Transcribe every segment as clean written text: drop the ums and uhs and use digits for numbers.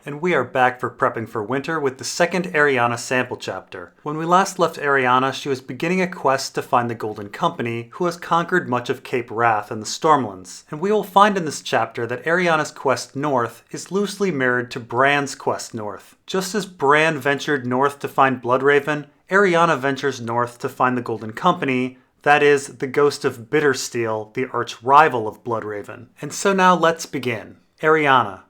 And we are back for prepping for winter with the second Arianne sample chapter. When we last left Arianne, she was beginning a quest to find the Golden Company, who has conquered much of Cape Wrath and the Stormlands. And we will find in this chapter that Arianne's quest north is loosely mirrored to Bran's quest north. Just as Bran ventured north to find Bloodraven, Arianne ventures north to find the Golden Company, that is, the ghost of Bittersteel, the arch-rival of Bloodraven. And so now let's begin. Arianne.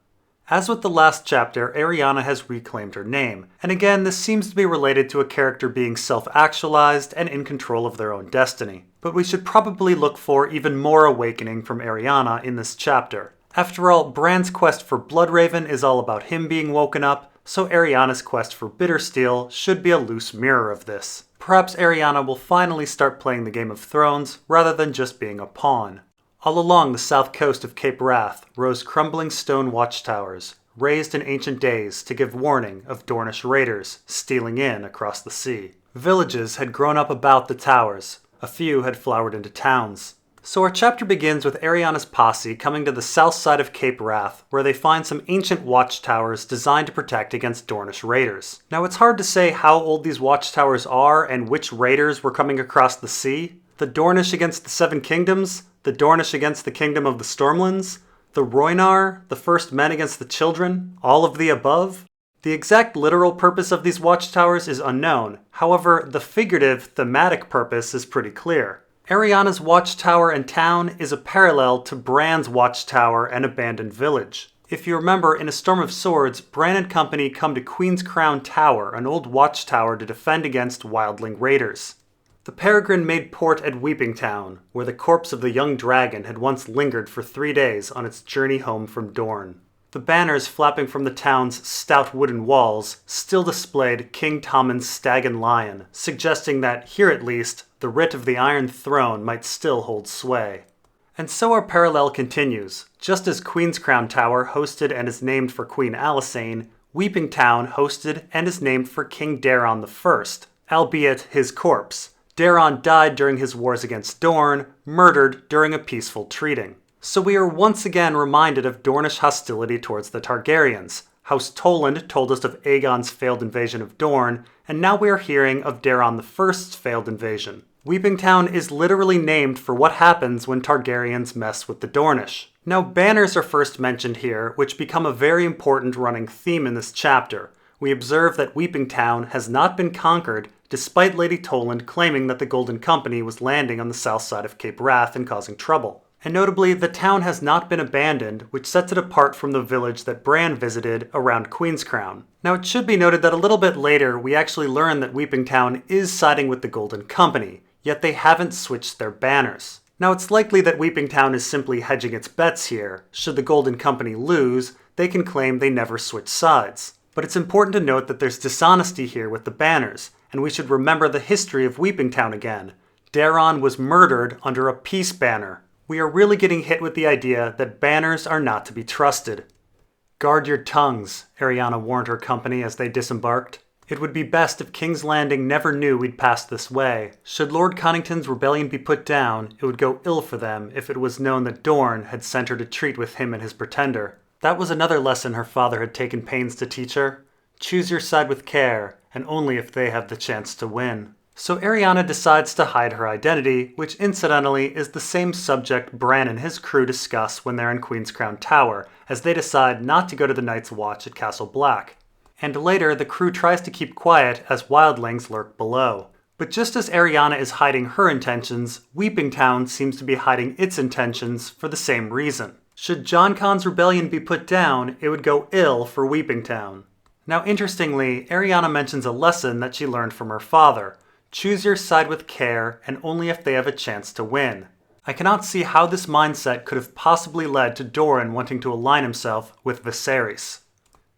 As with the last chapter, Arianne has reclaimed her name, and again this seems to be related to a character being self-actualized and in control of their own destiny. But we should probably look for even more awakening from Arianne in this chapter. After all, Bran's quest for Bloodraven is all about him being woken up, so Arianne's quest for Bittersteel should be a loose mirror of this. Perhaps Arianne will finally start playing the Game of Thrones rather than just being a pawn. All along the south coast of Cape Wrath rose crumbling stone watchtowers, raised in ancient days to give warning of Dornish raiders stealing in across the sea. Villages had grown up about the towers. A few had flowered into towns. So our chapter begins with Arianne's posse coming to the south side of Cape Wrath, where they find some ancient watchtowers designed to protect against Dornish raiders. Now it's hard to say how old these watchtowers are and which raiders were coming across the sea. The Dornish against the Seven Kingdoms? The Dornish against the Kingdom of the Stormlands? The Rhoynar? The First Men against the Children? All of the above? The exact literal purpose of these watchtowers is unknown. However, the figurative, thematic purpose is pretty clear. Arianne's watchtower and town is a parallel to Bran's watchtower and abandoned village. If you remember, in A Storm of Swords, Bran and company come to Queen's Crown Tower, an old watchtower to defend against wildling raiders. The Peregrine made port at Weeping Town, where the corpse of the young dragon had once lingered for 3 days on its journey home from Dorne. The banners flapping from the town's stout wooden walls still displayed King Tommen's stag and lion, suggesting that, here at least, the writ of the Iron Throne might still hold sway. And so our parallel continues. Just as Queen's Crown Tower hosted and is named for Queen Alysanne, Weeping Town hosted and is named for King Daeron I, albeit his corpse. Daeron died during his wars against Dorne, murdered during a peaceful treating. So we are once again reminded of Dornish hostility towards the Targaryens. House Toland told us of Aegon's failed invasion of Dorne, and now we are hearing of Daeron I's failed invasion. Weeping Town is literally named for what happens when Targaryens mess with the Dornish. Now banners are first mentioned here, which become a very important running theme in this chapter. We observe that Weeping Town has not been conquered, despite Lady Toland claiming that the Golden Company was landing on the south side of Cape Wrath and causing trouble. And notably, the town has not been abandoned, which sets it apart from the village that Bran visited around Queen's Crown. Now it should be noted that a little bit later, we actually learn that Weeping Town is siding with the Golden Company, yet they haven't switched their banners. Now it's likely that Weeping Town is simply hedging its bets here. Should the Golden Company lose, they can claim they never switched sides. But it's important to note that there's dishonesty here with the banners, and we should remember the history of Weeping Town again. Daeron was murdered under a peace banner. We are really getting hit with the idea that banners are not to be trusted. "Guard your tongues," Arianne warned her company as they disembarked. "It would be best if King's Landing never knew we'd passed this way. Should Lord Connington's rebellion be put down, it would go ill for them if it was known that Dorne had sent her to treat with him and his pretender." That was another lesson her father had taken pains to teach her. Choose your side with care, and only if they have the chance to win. So Arianne decides to hide her identity, which incidentally is the same subject Bran and his crew discuss when they're in Queen's Crown Tower, as they decide not to go to the Night's Watch at Castle Black. And later, the crew tries to keep quiet as wildlings lurk below. But just as Arianne is hiding her intentions, Weeping Town seems to be hiding its intentions for the same reason. Should Jon Con's rebellion be put down, it would go ill for Weeping Town. Now interestingly, Arianne mentions a lesson that she learned from her father. Choose your side with care, and only if they have a chance to win. I cannot see how this mindset could have possibly led to Doran wanting to align himself with Viserys.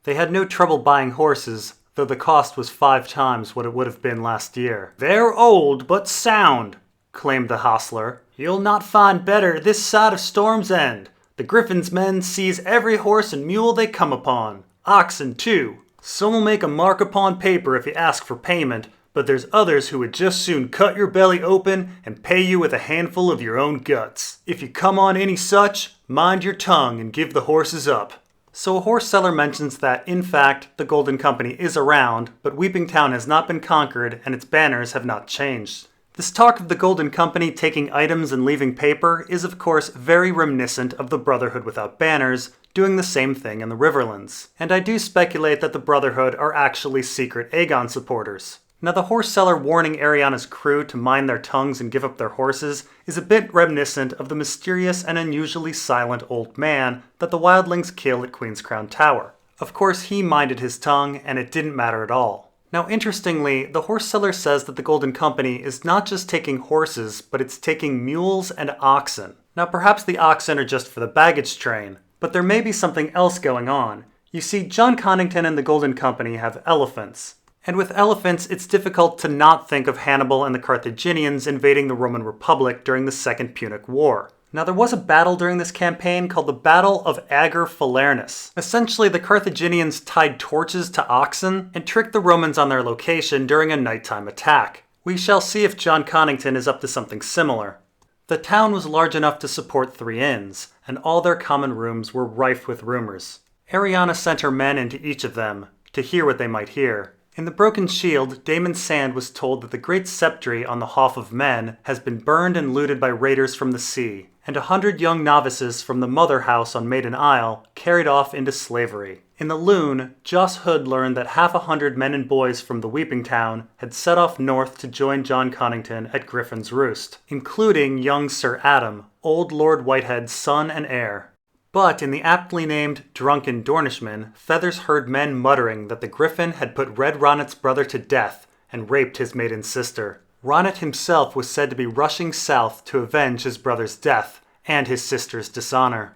They had no trouble buying horses, though the cost was 5 times what it would have been last year. "They're old, but sound," claimed the hostler. "You'll not find better this side of Storm's End. The Griffin's men seize every horse and mule they come upon. Oxen, too. Some will make a mark upon paper if you ask for payment, but there's others who would just soon cut your belly open and pay you with a handful of your own guts. If you come on any such, mind your tongue and give the horses up." So a horse seller mentions that, in fact, the Golden Company is around, but Weeping Town has not been conquered and its banners have not changed. This talk of the Golden Company taking items and leaving paper is of course very reminiscent of the Brotherhood without banners, doing the same thing in the Riverlands. And I do speculate that the Brotherhood are actually secret Aegon supporters. Now the horse seller warning Arianna's crew to mind their tongues and give up their horses is a bit reminiscent of the mysterious and unusually silent old man that the wildlings kill at Queen's Crown Tower. Of course he minded his tongue and it didn't matter at all. Now interestingly, the horse seller says that the Golden Company is not just taking horses, but it's taking mules and oxen. Now perhaps the oxen are just for the baggage train, but there may be something else going on. You see, Jon Connington and the Golden Company have elephants. And with elephants, it's difficult to not think of Hannibal and the Carthaginians invading the Roman Republic during the Second Punic War. Now there was a battle during this campaign called the Battle of Ager Falernus. Essentially, the Carthaginians tied torches to oxen and tricked the Romans on their location during a nighttime attack. We shall see if Jon Connington is up to something similar. The town was large enough to support 3 inns, and all their common rooms were rife with rumors. Arianna sent her men into each of them to hear what they might hear. In the Broken Shield, Daemon Sand was told that the great sceptry on the Hoff of Men has been burned and looted by raiders from the sea, and 100 young novices from the Mother House on Maiden Isle carried off into slavery. In the Loon, Joss Hood learned that 50 men and boys from the Weeping Town had set off north to join Jon Connington at Griffin's Roost, including young Sir Adam, old Lord Whitehead's son and heir. But in the aptly named Drunken Dornishman, Feathers heard men muttering that the Griffin had put Red Ronnet's brother to death and raped his maiden sister. Ronnet himself was said to be rushing south to avenge his brother's death and his sister's dishonor.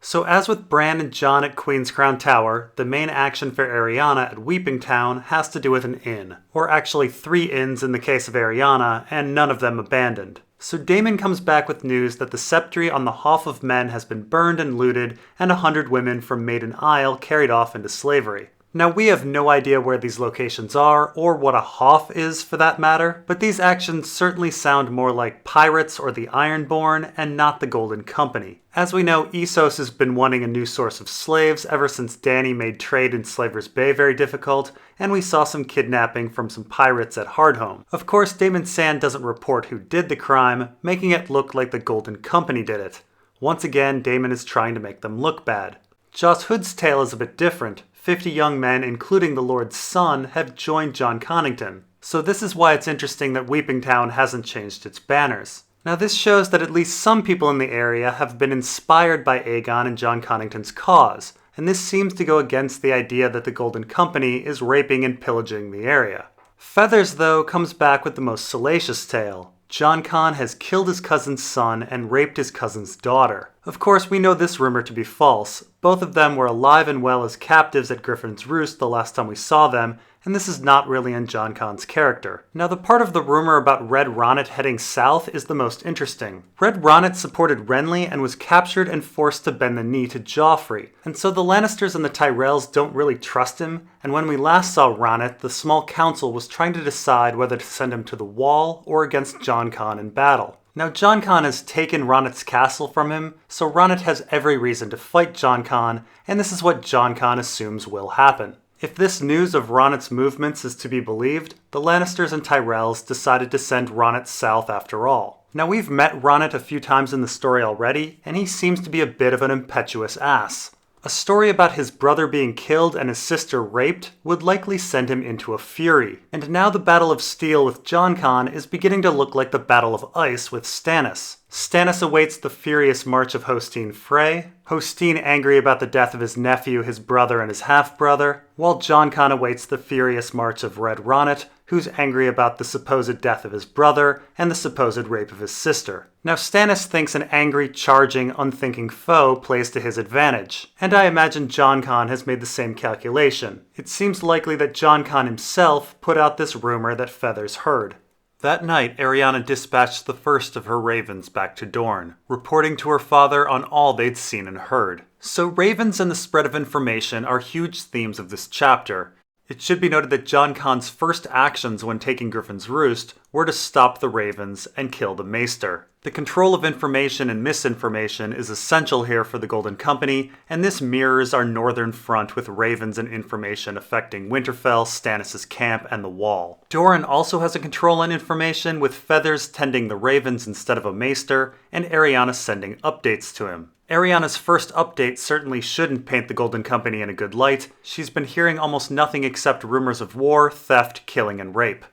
So as with Bran and Jon at Queen's Crown Tower, the main action for Arianna at Weeping Town has to do with an inn. Or actually 3 inns in the case of Arianna, and none of them abandoned. So Daemon comes back with news that the sceptry on the Hoff of Men has been burned and looted, and 100 women from Maiden Isle carried off into slavery. Now we have no idea where these locations are, or what a Hoff is for that matter, but these actions certainly sound more like pirates or the Ironborn, and not the Golden Company. As we know, Essos has been wanting a new source of slaves ever since Dany made trade in Slaver's Bay very difficult, and we saw some kidnapping from some pirates at Hardhome. Of course, Daemon Sand doesn't report who did the crime, making it look like the Golden Company did it. Once again, Daemon is trying to make them look bad. Joss Hood's tale is a bit different. 50 young men, including the Lord's son, have joined Jon Connington. So this is why it's interesting that Weeping Town hasn't changed its banners. Now this shows that at least some people in the area have been inspired by Aegon and Jon Connington's cause, and this seems to go against the idea that the Golden Company is raping and pillaging the area. Feathers, though, comes back with the most salacious tale. Jon Con has killed his cousin's son and raped his cousin's daughter. Of course, we know this rumor to be false. Both of them were alive and well as captives at Griffin's Roost the last time we saw them, and this is not really in Jon Con's character. Now, the part of the rumor about Red Ronnet heading south is the most interesting. Red Ronnet supported Renly and was captured and forced to bend the knee to Joffrey, and so the Lannisters and the Tyrells don't really trust him, and when we last saw Ronnet, the small council was trying to decide whether to send him to the Wall or against Jon Con in battle. Now, Jon Con has taken Ronnet's castle from him, so Ronnet has every reason to fight Jon Con, and this is what Jon Con assumes will happen. If this news of Ronnet's movements is to be believed, the Lannisters and Tyrells decided to send Ronnet south after all. Now, we've met Ronnet a few times in the story already, and he seems to be a bit of an impetuous ass. A story about his brother being killed and his sister raped would likely send him into a fury. And now the Battle of Steel with Jon Con is beginning to look like the Battle of Ice with Stannis. Stannis awaits the furious march of Hostine Frey, Hostine angry about the death of his nephew, his brother, and his half-brother, while Jon Con awaits the furious march of Red Ronnet, who's angry about the supposed death of his brother and the supposed rape of his sister. Now, Stannis thinks an angry, charging, unthinking foe plays to his advantage, and I imagine Jon Con has made the same calculation. It seems likely that Jon Con himself put out this rumor that Feathers heard. That night, Arianna dispatched the first of her ravens back to Dorne, reporting to her father on all they'd seen and heard. So ravens and the spread of information are huge themes of this chapter. It should be noted that Jon Conn's first actions when taking Griffin's Roost were to stop the ravens and kill the maester. The control of information and misinformation is essential here for the Golden Company, and this mirrors our northern front with ravens and information affecting Winterfell, Stannis' camp, and the Wall. Doran also has a control on information, with Feathers tending the ravens instead of a maester, and Arianne sending updates to him. Arianne's first update certainly shouldn't paint the Golden Company in a good light. She's been hearing almost nothing except rumors of war, theft, killing, and rape.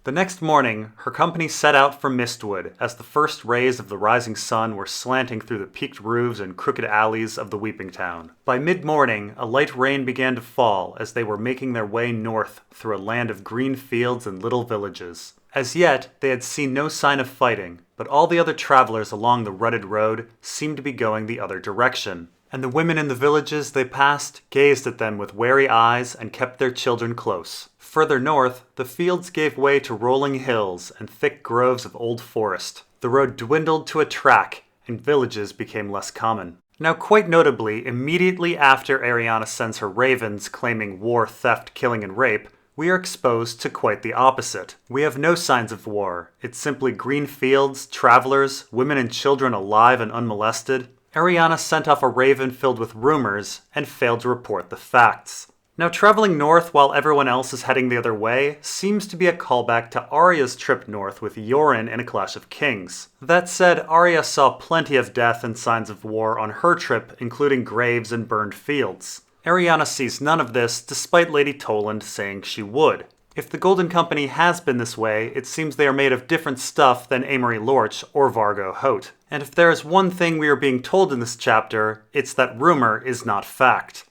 The next morning, her company set out for Mistwood as the first rays of the rising sun were slanting through the peaked roofs and crooked alleys of the Weeping Town. By mid-morning, a light rain began to fall as they were making their way north through a land of green fields and little villages. As yet, they had seen no sign of fighting, but all the other travelers along the rutted road seemed to be going the other direction. And the women in the villages they passed gazed at them with wary eyes and kept their children close. Further north, the fields gave way to rolling hills and thick groves of old forest. The road dwindled to a track, and villages became less common. Now, quite notably, immediately after Arianne sends her ravens claiming war, theft, killing, and rape, we are exposed to quite the opposite. We have no signs of war. It's simply green fields, travelers, women and children alive and unmolested. Arianne sent off a raven filled with rumors and failed to report the facts. Now, traveling north while everyone else is heading the other way seems to be a callback to Arya's trip north with Yoren in A Clash of Kings. That said, Arya saw plenty of death and signs of war on her trip, including graves and burned fields. Arianne sees none of this, despite Lady Toland saying she would. If the Golden Company has been this way, it seems they are made of different stuff than Amory Lorch or Vargo Hoat. And if there is one thing we are being told in this chapter, it's that rumor is not fact.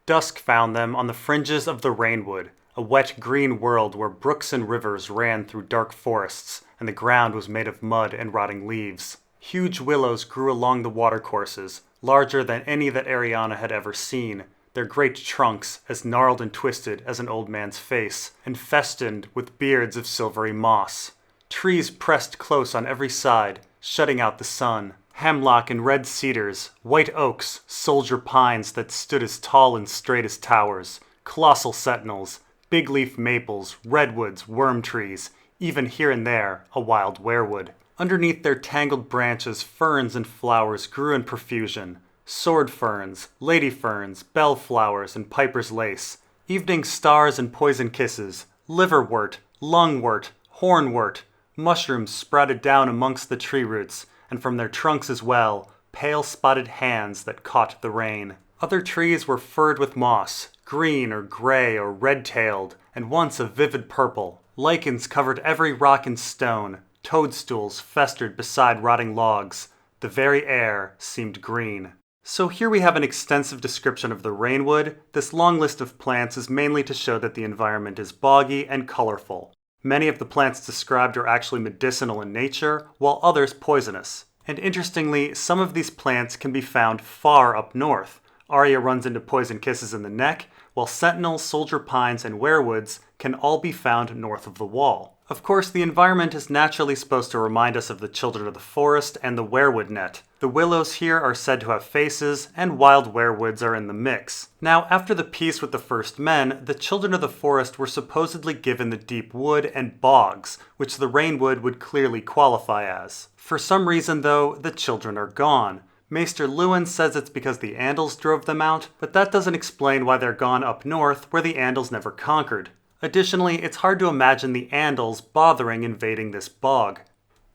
Dusk found them on the fringes of the Rainwood, a wet green world where brooks and rivers ran through dark forests, and the ground was made of mud and rotting leaves. Huge willows grew along the watercourses, larger than any that Arianne had ever seen, their great trunks as gnarled and twisted as an old man's face, and festooned with beards of silvery moss. Trees pressed close on every side, shutting out the sun. Hemlock and red cedars, white oaks, soldier pines that stood as tall and straight as towers, colossal sentinels, big leaf maples, redwoods, worm trees, even here and there a wild weirwood. Underneath their tangled branches, ferns and flowers grew in profusion. Sword ferns, lady ferns, bellflowers, and piper's lace, evening stars and poison kisses, liverwort, lungwort, hornwort, mushrooms sprouted down amongst the tree roots, and from their trunks as well, pale spotted hands that caught the rain. Other trees were furred with moss, green or gray or red-tailed, and once a vivid purple. Lichens covered every rock and stone, toadstools festered beside rotting logs. The very air seemed green. So here we have an extensive description of the Rainwood. This long list of plants is mainly to show that the environment is boggy and colorful. Many of the plants described are actually medicinal in nature, while others poisonous. And interestingly, some of these plants can be found far up north. Arya runs into poison kisses in the neck, while sentinels, soldier pines, and weirwoods can all be found north of the Wall. Of course, the environment is naturally supposed to remind us of the Children of the Forest and the weirwood net. The willows here are said to have faces, and wild weirwoods are in the mix. Now, after the peace with the First Men, the Children of the Forest were supposedly given the deep wood and bogs, which the Rainwood would clearly qualify as. For some reason, though, the children are gone. Maester Luwin says it's because the Andals drove them out, but that doesn't explain why they're gone up north, where the Andals never conquered. Additionally, it's hard to imagine the Andals bothering invading this bog.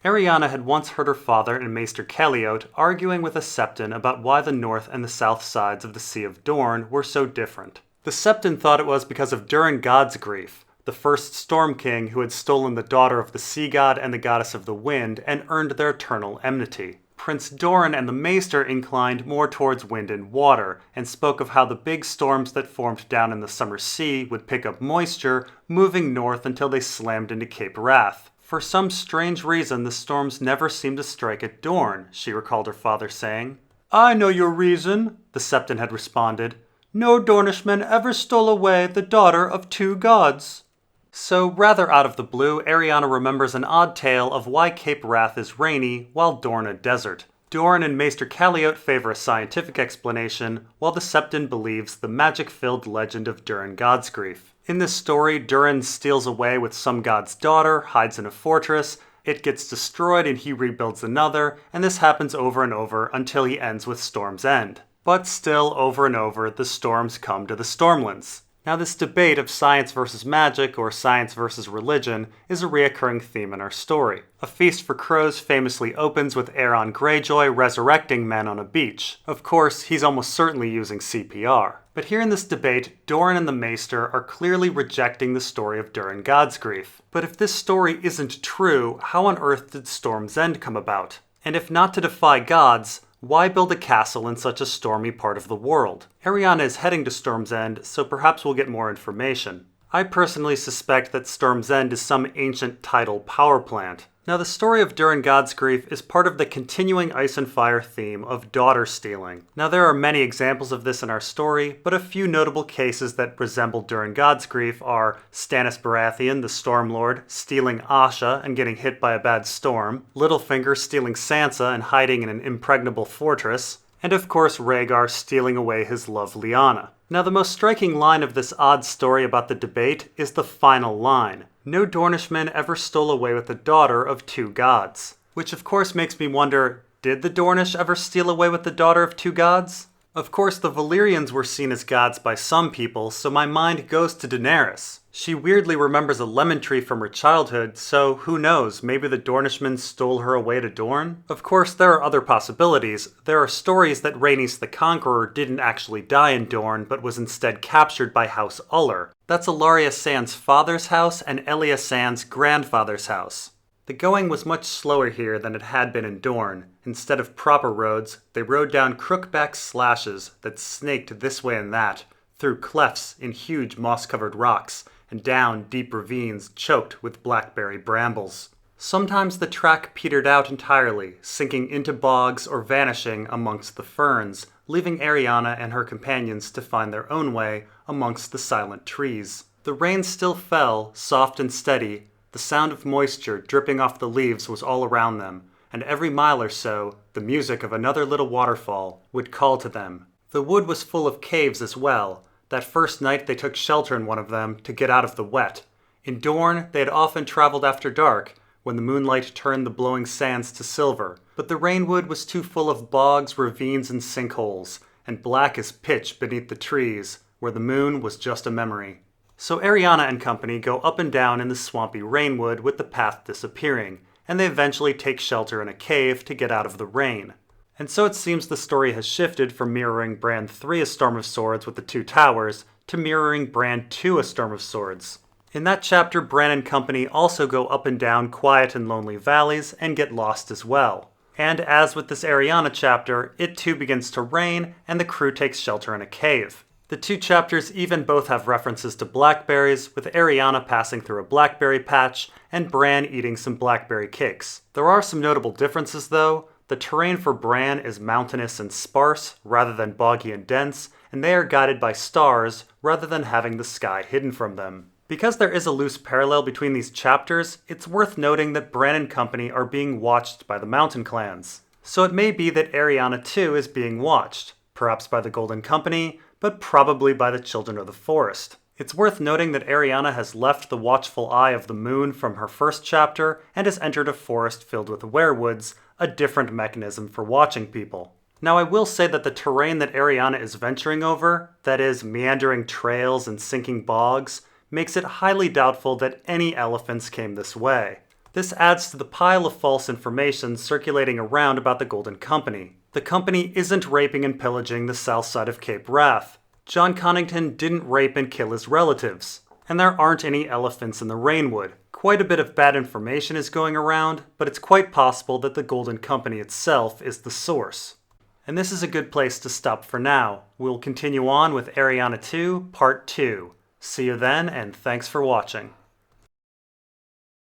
Arianne had once heard her father and Maester Celeote arguing with a Septon about why the north and the south sides of the Sea of Dorne were so different. The Septon thought it was because of Durin Godsgrief, the first Storm King who had stolen the daughter of the Sea God and the Goddess of the Wind and earned their eternal enmity. Prince Doran and the Maester inclined more towards wind and water, and spoke of how the big storms that formed down in the summer sea would pick up moisture, moving north until they slammed into Cape Wrath. For some strange reason, the storms never seemed to strike at Dorne, she recalled her father saying. "I know your reason," the Septon had responded. "No Dornishman ever stole away the daughter of two gods." So, rather out of the blue, Arianne remembers an odd tale of why Cape Wrath is rainy while Dorne a desert. Doran and Maester Calliope favor a scientific explanation, while the Septon believes the magic-filled legend of Durin Godsgrief. In this story, Durin steals away with some god's daughter, hides in a fortress, it gets destroyed and he rebuilds another, and this happens over and over until he ends with Storm's End. But still, over and over, the storms come to the Stormlands. Now this debate of science versus magic or science versus religion is a reoccurring theme in our story. A Feast for Crows famously opens with Aeron Greyjoy resurrecting men on a beach. Of course, he's almost certainly using CPR. But here in this debate, Doran and the Maester are clearly rejecting the story of Durin Godsgrief. But if this story isn't true, how on earth did Storm's End come about? And if not to defy gods, why build a castle in such a stormy part of the world? Arianne is heading to Storm's End, so perhaps we'll get more information. I personally suspect that Storm's End is some ancient tidal power plant. Now the story of Durin Godsgrief is part of the continuing Ice and Fire theme of daughter stealing. Now there are many examples of this in our story, but a few notable cases that resemble Durin Godsgrief are Stannis Baratheon, the Stormlord, stealing Asha and getting hit by a bad storm, Littlefinger stealing Sansa and hiding in an impregnable fortress, and of course Rhaegar stealing away his love Lyanna. Now the most striking line of this odd story about the debate is the final line. No Dornishman ever stole away with the daughter of two gods. Which of course makes me wonder, did the Dornish ever steal away with the daughter of two gods? Of course the Valyrians were seen as gods by some people, so my mind goes to Daenerys. She weirdly remembers a lemon tree from her childhood, so who knows, maybe the Dornishmen stole her away to Dorne? Of course there are other possibilities. There are stories that Rhaenys the Conqueror didn't actually die in Dorne, but was instead captured by House Uller. That's Ellaria Sand's father's house and Elia Sand's grandfather's house. The going was much slower here than it had been in Dorne. Instead of proper roads, they rode down crookback slashes that snaked this way and that, through clefts in huge moss-covered rocks, and down deep ravines choked with blackberry brambles. Sometimes the track petered out entirely, sinking into bogs or vanishing amongst the ferns, leaving Arianne and her companions to find their own way amongst the silent trees. The rain still fell, soft and steady. The sound of moisture dripping off the leaves was all around them, and every mile or so, the music of another little waterfall would call to them. The wood was full of caves as well. That first night they took shelter in one of them to get out of the wet. In Dorne, they had often traveled after dark, when the moonlight turned the blowing sands to silver. But the Rainwood was too full of bogs, ravines, and sinkholes, and black as pitch beneath the trees, where the moon was just a memory. So Arianne and company go up and down in the swampy Rainwood with the path disappearing, and they eventually take shelter in a cave to get out of the rain. And so it seems the story has shifted from mirroring Bran 3 A Storm of Swords with the Two Towers to mirroring Bran 2 A Storm of Swords. In that chapter, Bran and company also go up and down quiet and lonely valleys and get lost as well. And as with this Arianne chapter, it too begins to rain and the crew takes shelter in a cave. The two chapters even both have references to blackberries, with Arianne passing through a blackberry patch and Bran eating some blackberry cakes. There are some notable differences though. The terrain for Bran is mountainous and sparse, rather than boggy and dense, and they are guided by stars, rather than having the sky hidden from them. Because there is a loose parallel between these chapters, it's worth noting that Bran and company are being watched by the mountain clans. So it may be that Arianne II is being watched, perhaps by the Golden Company, but probably by the Children of the Forest. It's worth noting that Arianne has left the watchful eye of the moon from her first chapter and has entered a forest filled with werewoods, a different mechanism for watching people. Now I will say that the terrain that Arianne is venturing over, that is, meandering trails and sinking bogs, makes it highly doubtful that any elephants came this way. This adds to the pile of false information circulating around about the Golden Company. The company isn't raping and pillaging the south side of Cape Wrath. Jon Connington didn't rape and kill his relatives. And there aren't any elephants in the Rainwood. Quite a bit of bad information is going around, but it's quite possible that the Golden Company itself is the source. And this is a good place to stop for now. We'll continue on with Arianne II, Part 2. See you then, and thanks for watching.